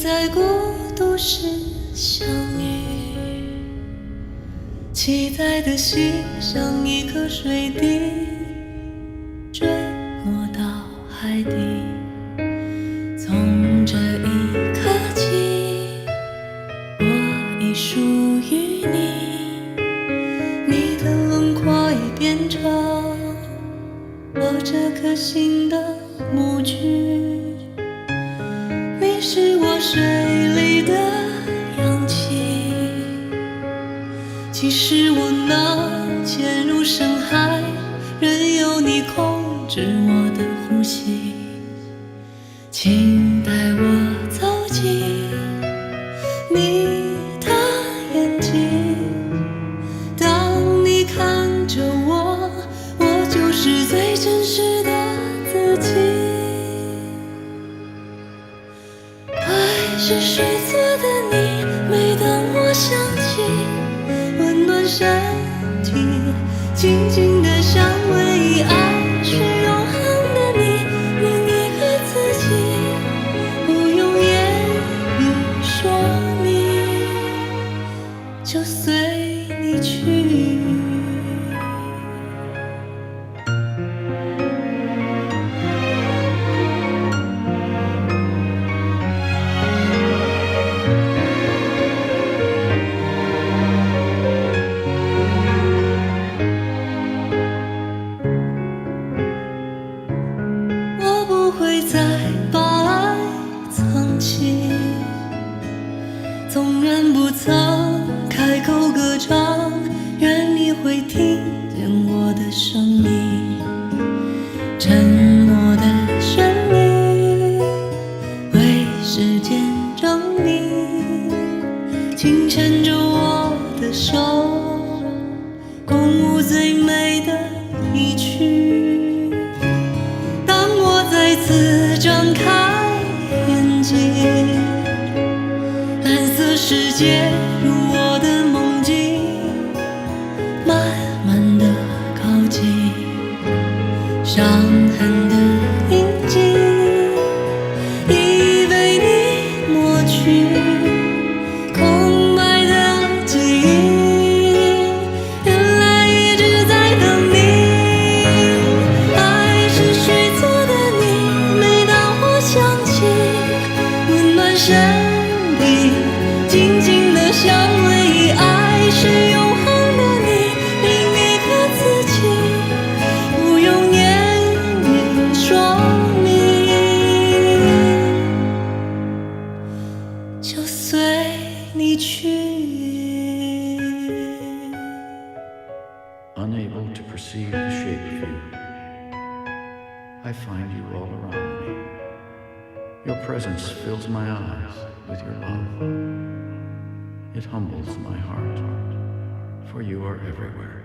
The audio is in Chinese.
在孤独时相遇，期待的心像一颗水滴，坠落到海底。从这一刻起，我已属于你，你的轮廓已变成我这颗心的模具。你是我水里的氧气，即使我能潜入深海，任由你控制我的呼吸。请带我走进你的眼睛，当你看着我，我就是最真实的自己。爱是水做的你，每当我想起，温暖身体，静静的香味。爱是永恒的你，另一个自己，不用言语说明，就随你去。不会再把爱藏起，纵然不曾开口歌唱，愿你会听见我的声音。沉默的旋律为时间证明，请牵着我的手，共舞最美的一曲。再次张开眼睛，蓝色世界如我的梦境，慢慢地靠近，伤痕的印记已被你抹去，空白的记忆原来一直在等你。爱是水做的身体，静静的香味。爱是永恒的你，另一个自己，不用言语说明，就随你去。Unable to perceive the shape of you, I find you all around me. Your presence fills my eyes with your love. It humbles my heart, for you are everywhere.